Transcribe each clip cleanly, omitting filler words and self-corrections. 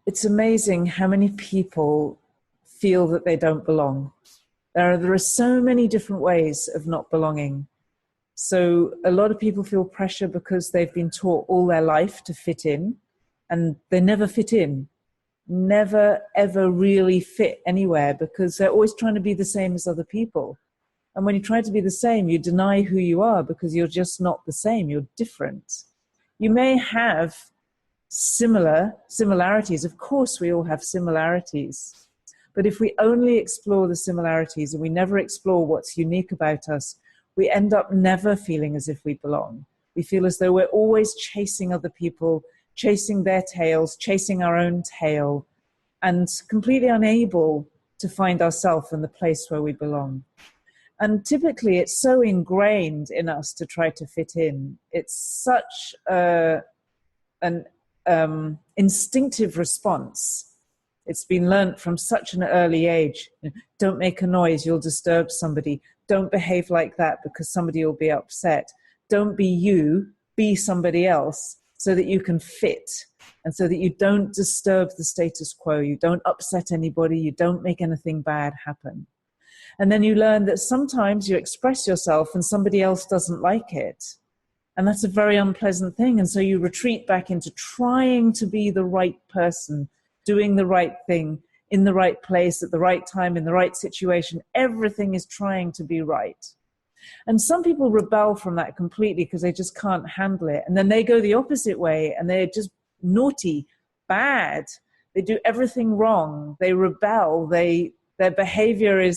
it's amazing how many people feel that they don't belong. There are so many different ways of not belonging. So a lot of people feel pressure because they've been taught all their life to fit in, and they never fit in, never ever really fit anywhere, because they're always trying to be the same as other people. And when you try to be the same, you deny who you are, because you're just not the same, you're different. You may have similarities. Of course, we all have similarities. But if we only explore the similarities and we never explore what's unique about us, we end up never feeling as if we belong. We feel as though we're always chasing other people, chasing their tails, chasing our own tail, and completely unable to find ourselves and the place where we belong. And typically it's so ingrained in us to try to fit in. It's such an instinctive response. It's been learnt from such an early age. Don't make a noise, you'll disturb somebody. Don't behave like that because somebody will be upset. Don't be you, be somebody else, so that you can fit and so that you don't disturb the status quo. You don't upset anybody. You don't make anything bad happen. And then you learn that sometimes you express yourself and somebody else doesn't like it. And that's a very unpleasant thing. And so you retreat back into trying to be the right person, doing the right thing, in the right place, at the right time, in the right situation. Everything is trying to be right. And some people rebel from that completely because they just can't handle it. And then they go the opposite way and they're just naughty, bad. They do everything wrong. They rebel. Their behavior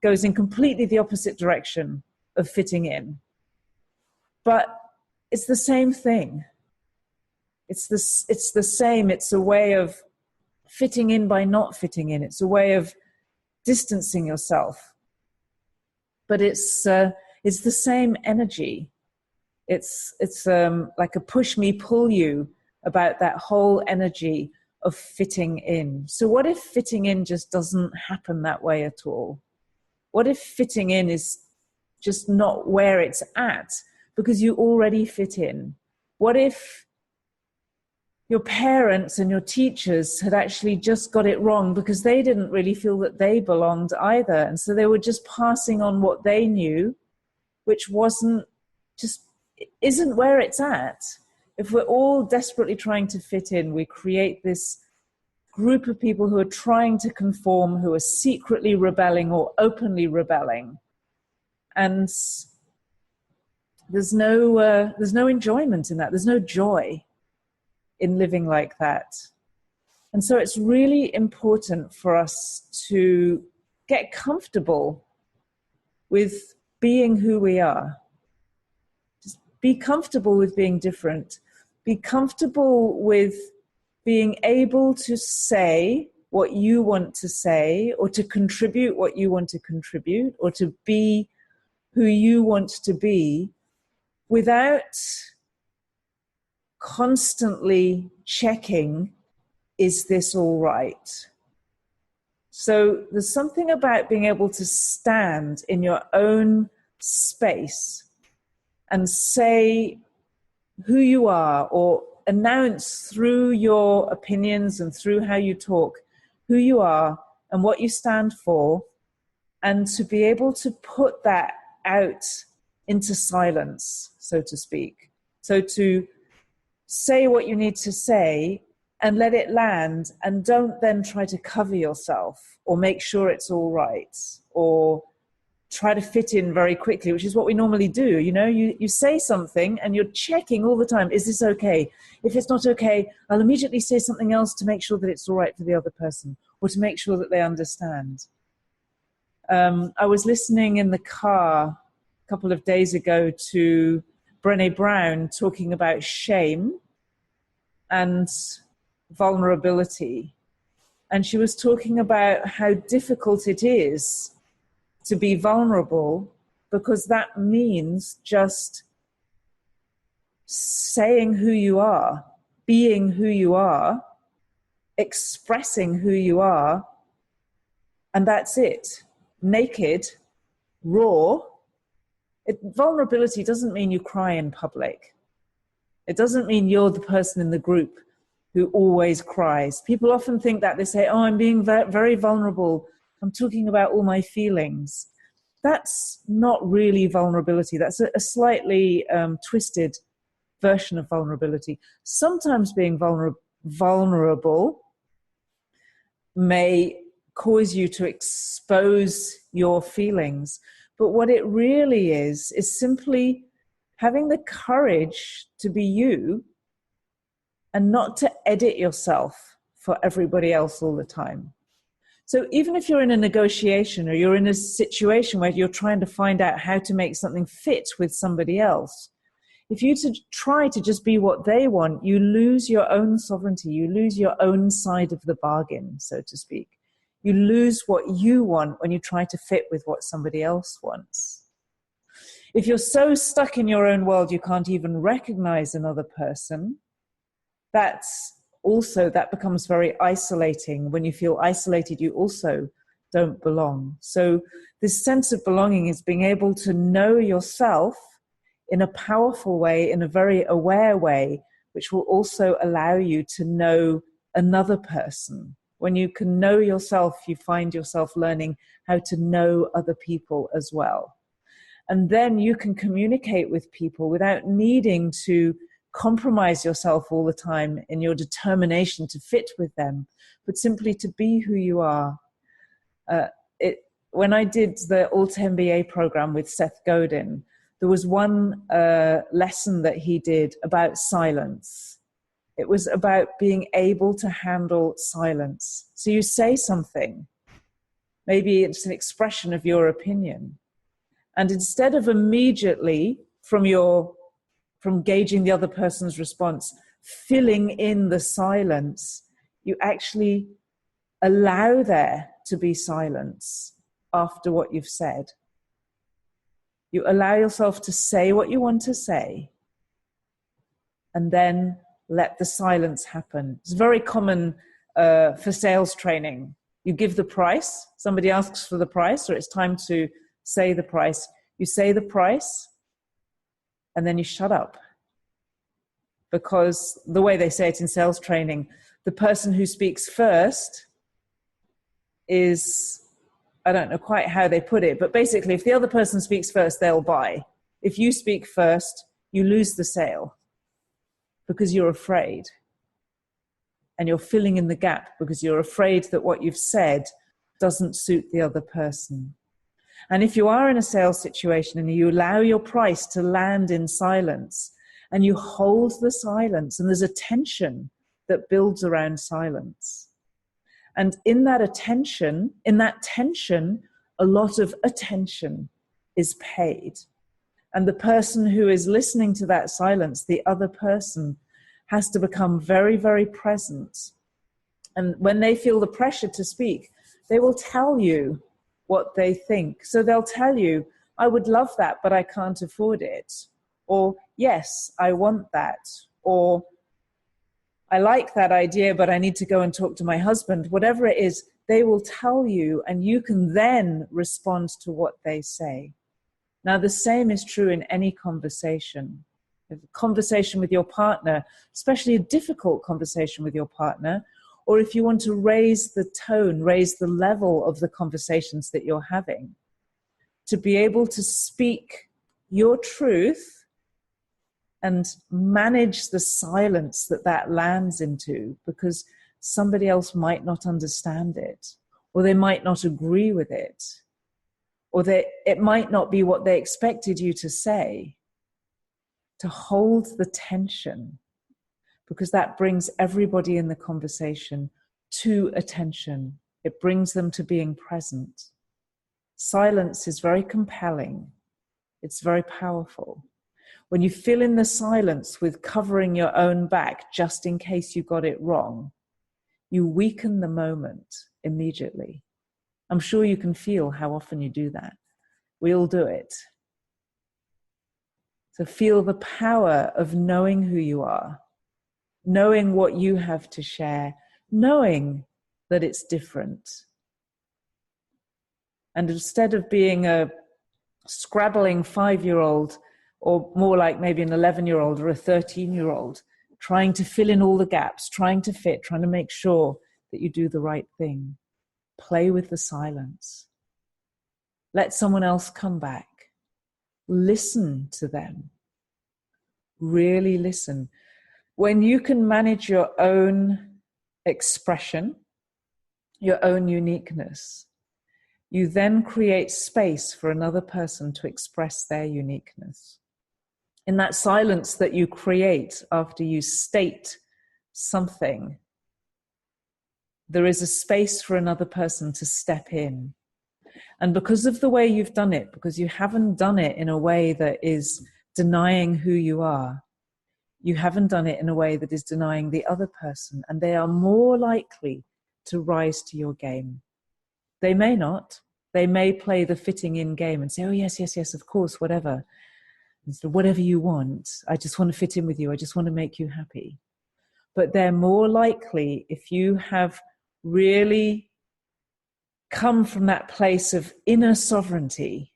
goes in completely the opposite direction of fitting in. But it's the same thing. It's the same. It's a way of fitting in by not fitting in. It's a way of distancing yourself. But it's the same energy. It's like a push me, pull you about that whole energy of fitting in. So what if fitting in just doesn't happen that way at all? What if fitting in is just not where it's at because you already fit in? What if your parents and your teachers had actually just got it wrong because they didn't really feel that they belonged either? And so they were just passing on what they knew, which isn't where it's at. If we're all desperately trying to fit in, we create this group of people who are trying to conform, who are secretly rebelling or openly rebelling. And there's no enjoyment in that. There's no joy in living like that. And so it's really important for us to get comfortable with being who we are. Just be comfortable with being different. Be comfortable with being able to say what you want to say, or to contribute what you want to contribute, or to be who you want to be, without constantly checking, is this all right? So there's something about being able to stand in your own space and say who you are, or announce through your opinions and through how you talk who you are and what you stand for, and to be able to put that out into silence, so to speak. So to say what you need to say and let it land, and don't then try to cover yourself or make sure it's all right or try to fit in very quickly, which is what we normally do. You know, you say something and you're checking all the time, is this okay? If it's not okay, I'll immediately say something else to make sure that it's all right for the other person, or to make sure that they understand. I was listening in the car a couple of days ago to Brené Brown talking about shame and vulnerability. And she was talking about how difficult it is to be vulnerable, because that means just saying who you are, being who you are, expressing who you are, and that's it. Naked, raw. Vulnerability doesn't mean you cry in public. It doesn't mean you're the person in the group who always cries. People often think that. They say, oh, I'm being very vulnerable. I'm talking about all my feelings. That's not really vulnerability. That's a slightly twisted version of vulnerability. Sometimes being vulnerable may cause you to expose your feelings. But what it really is simply having the courage to be you and not to edit yourself for everybody else all the time. So even if you're in a negotiation or you're in a situation where you're trying to find out how to make something fit with somebody else, if you try to just be what they want, you lose your own sovereignty. You lose your own side of the bargain, so to speak. You lose what you want when you try to fit with what somebody else wants. If you're so stuck in your own world you can't even recognize another person, that becomes very isolating. When you feel isolated, you also don't belong. So this sense of belonging is being able to know yourself in a powerful way, in a very aware way, which will also allow you to know another person. When you can know yourself, you find yourself learning how to know other people as well. And then you can communicate with people without needing to compromise yourself all the time in your determination to fit with them, but simply to be who you are. When I did the Alta MBA program with Seth Godin, there was one lesson that he did about silence. It was about being able to handle silence. So you say something, maybe it's an expression of your opinion, and instead of immediately from gauging the other person's response, filling in the silence, you actually allow there to be silence after what you've said. You allow yourself to say what you want to say, and then let the silence happen. It's very common for sales training. You give the price, somebody asks for the price, or it's time to say the price. You say the price, and then you shut up. Because the way they say it in sales training, the person who speaks first is, I don't know quite how they put it, but basically if the other person speaks first, they'll buy. If you speak first, you lose the sale because you're afraid. And you're filling in the gap because you're afraid that what you've said doesn't suit the other person. And if you are in a sales situation and you allow your price to land in silence, and you hold the silence, and there's a tension that builds around silence. And in that tension, a lot of attention is paid. And the person who is listening to that silence, the other person, has to become very, very present. And when they feel the pressure to speak, they will tell you what they think. So they'll tell you, I would love that, but I can't afford it. Or, yes, I want that. Or, I like that idea, but I need to go and talk to my husband. Whatever it is, they will tell you, and you can then respond to what they say. Now, the same is true in any conversation. A conversation with your partner, especially a difficult conversation with your partner, or if you want to raise the tone, raise the level of the conversations that you're having, to be able to speak your truth and manage the silence that lands into, because somebody else might not understand it, or they might not agree with it, or it might not be what they expected you to say. To hold the tension, because that brings everybody in the conversation to attention. It brings them to being present. Silence is very compelling. It's very powerful. When you fill in the silence with covering your own back just in case you got it wrong, you weaken the moment immediately. I'm sure you can feel how often you do that. We all do it. So feel the power of knowing who you are, knowing what you have to share, knowing that it's different. And instead of being a scrabbling 5-year-old, or more like maybe an 11-year-old or a 13-year-old, trying to fill in all the gaps, trying to fit, trying to make sure that you do the right thing. Play with the silence. Let someone else come back. Listen to them. Really listen. When you can manage your own expression, your own uniqueness, you then create space for another person to express their uniqueness. In that silence that you create after you state something, there is a space for another person to step in. And because of the way you've done it, because you haven't done it in a way that is denying who you are, you haven't done it in a way that is denying the other person, and they are more likely to rise to your game. They may not. They may play the fitting in game and say, oh, yes, yes, yes, of course, whatever. And so whatever you want. I just want to fit in with you. I just want to make you happy. But they're more likely, if you have really come from that place of inner sovereignty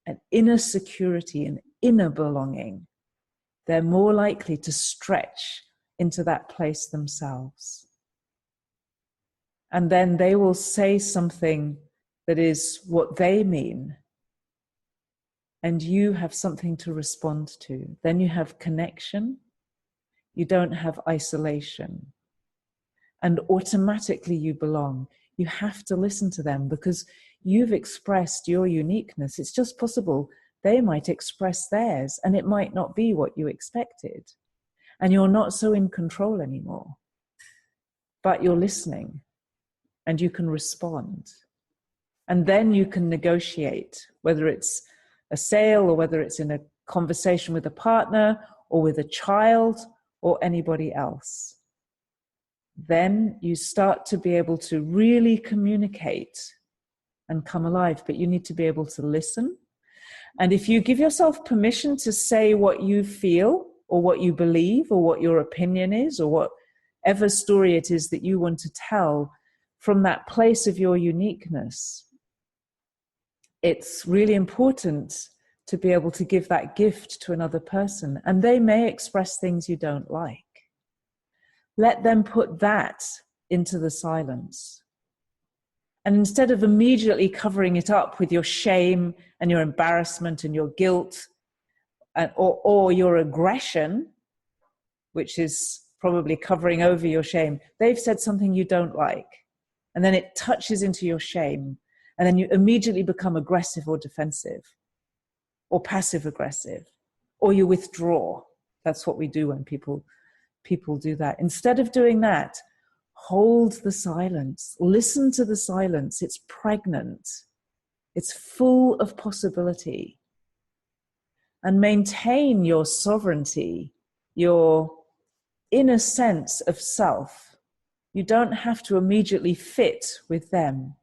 and inner security and inner belonging, they're more likely to stretch into that place themselves. And then they will say something that is what they mean, and you have something to respond to. Then you have connection, you don't have isolation, and automatically you belong. You have to listen to them because you've expressed your uniqueness. It's just possible they might express theirs and it might not be what you expected. And you're not so in control anymore. But you're listening and you can respond. And then you can negotiate, whether it's a sale or whether it's in a conversation with a partner or with a child or anybody else. Then you start to be able to really communicate and come alive, but you need to be able to listen. And if you give yourself permission to say what you feel or what you believe or what your opinion is or whatever story it is that you want to tell from that place of your uniqueness, it's really important to be able to give that gift to another person. And they may express things you don't like. Let them put that into the silence. And instead of immediately covering it up with your shame and your embarrassment and your guilt or your aggression, which is probably covering over your shame, they've said something you don't like. And then it touches into your shame. And then you immediately become aggressive or defensive or passive aggressive, or you withdraw. That's what we do when people do that. Instead of doing that, hold the silence. Listen to the silence. It's pregnant. It's full of possibility. And maintain your sovereignty, your inner sense of self. You don't have to immediately fit with them.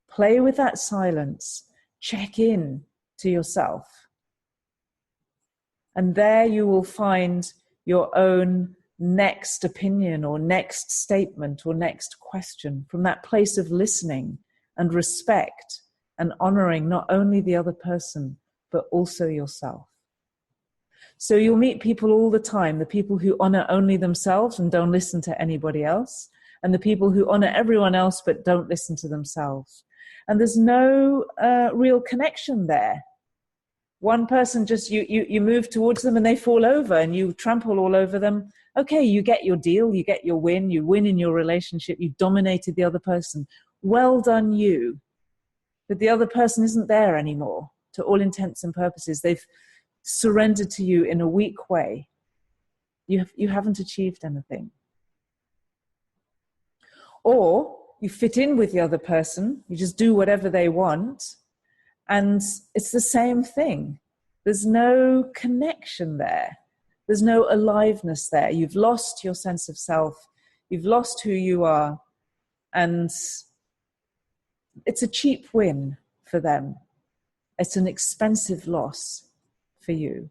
Play with that silence. Check in to yourself. And there you will find your own next opinion or next statement or next question from that place of listening and respect and honoring not only the other person, but also yourself. So you'll meet people all the time, the people who honor only themselves and don't listen to anybody else, and the people who honor everyone else but don't listen to themselves. And there's no real connection there. One person just, you move towards them and they fall over and you trample all over them. Okay, you get your deal, you get your win, you win in your relationship, you dominated the other person. Well done you. But the other person isn't there anymore. To all intents and purposes, they've surrendered to you in a weak way. You haven't achieved anything. Or you fit in with the other person, you just do whatever they want, and it's the same thing. There's no connection there. There's no aliveness there. You've lost your sense of self. You've lost who you are. And it's a cheap win for them. It's an expensive loss for you.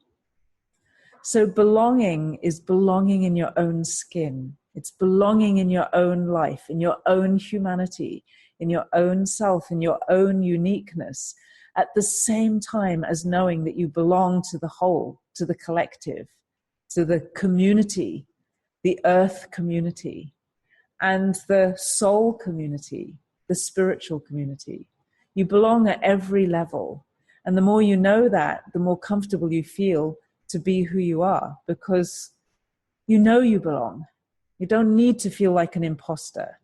So belonging is belonging in your own skin. It's belonging in your own life, in your own humanity, in your own self, in your own uniqueness, at the same time as knowing that you belong to the whole, to the collective, So the community, the earth community, and the soul community, the spiritual community. You belong at every level. And the more you know that, the more comfortable you feel to be who you are, because you know you belong. You don't need to feel like an imposter.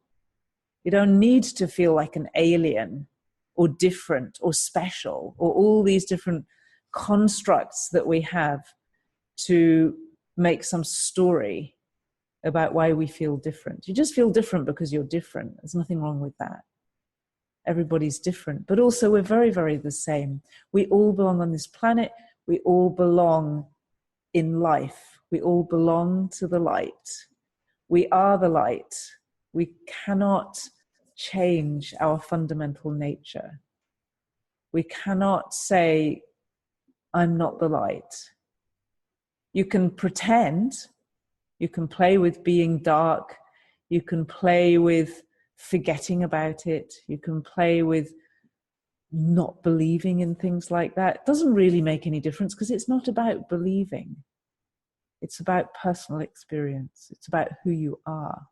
You don't need to feel like an alien or different or special or all these different constructs that we have to make some story about why we feel different. You just feel different because you're different. There's nothing wrong with that. Everybody's different, but also we're very, very the same. We all belong on this planet. We all belong in life. We all belong to the light. We are the light. We cannot change our fundamental nature. We cannot say, I'm not the light. You can pretend, you can play with being dark, you can play with forgetting about it, you can play with not believing in things like that. It doesn't really make any difference because it's not about believing. It's about personal experience. It's about who you are.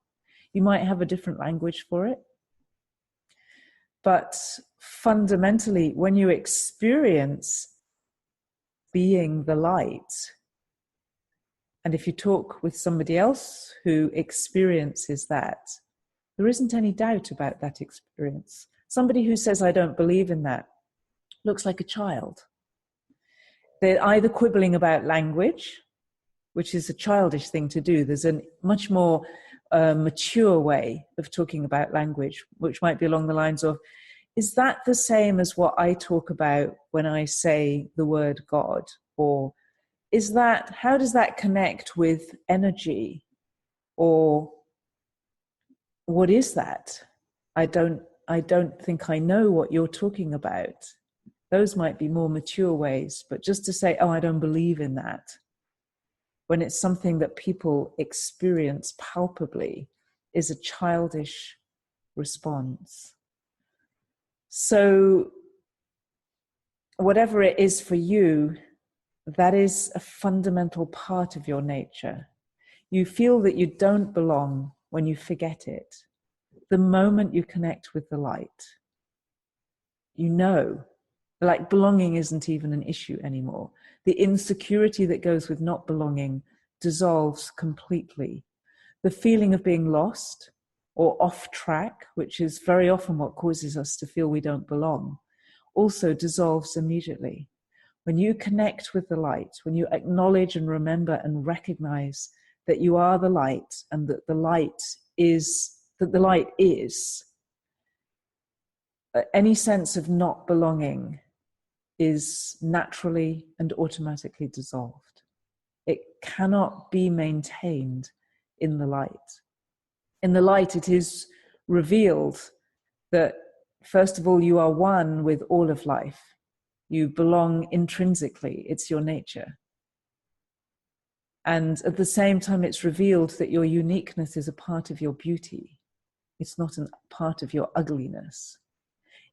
You might have a different language for it, but fundamentally, when you experience being the light, and if you talk with somebody else who experiences that, there isn't any doubt about that experience. Somebody who says, I don't believe in that, looks like a child. They're either quibbling about language, which is a childish thing to do. There's a much more mature way of talking about language, which might be along the lines of, is that the same as what I talk about when I say the word God? Or is that, how does that connect with energy? Or what is that? I don't think I know what you're talking about. Those might be more mature ways, but just to say, oh, I don't believe in that, when it's something that people experience palpably, is a childish response. So whatever it is for you, that is a fundamental part of your nature. You feel that you don't belong when you forget it. The moment you connect with the light, you know, like belonging isn't even an issue anymore. The insecurity that goes with not belonging dissolves completely. The feeling of being lost or off track, which is very often what causes us to feel we don't belong, also dissolves immediately. When you connect with the light, when you acknowledge and remember and recognize that you are the light and that the light is, any sense of not belonging is naturally and automatically dissolved. It cannot be maintained in the light. In the light, it is revealed that, first of all, you are one with all of life. You belong intrinsically. It's your nature. And at the same time, it's revealed that your uniqueness is a part of your beauty. It's not a part of your ugliness.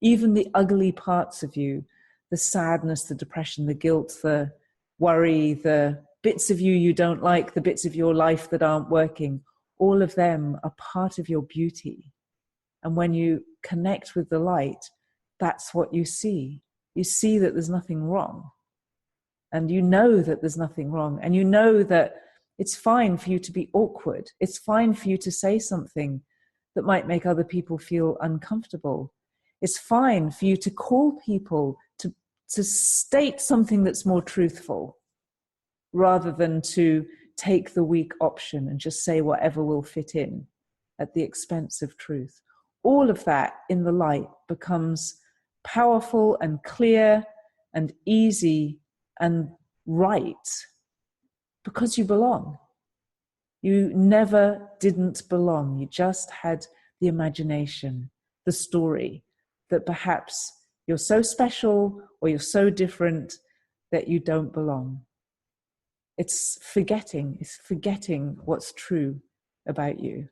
Even the ugly parts of you, the sadness, the depression, the guilt, the worry, the bits of you don't like, the bits of your life that aren't working, all of them are part of your beauty. And when you connect with the light, that's what you see. You see that there's nothing wrong. And you know that there's nothing wrong. And you know that it's fine for you to be awkward. It's fine for you to say something that might make other people feel uncomfortable. It's fine for you to call people to state something that's more truthful, rather than to take the weak option and just say whatever will fit in at the expense of truth. All of that in the light becomes powerful and clear and easy and right because you belong. You never didn't belong. You just had the imagination, the story that perhaps you're so special or you're so different that you don't belong. It's forgetting what's true about you.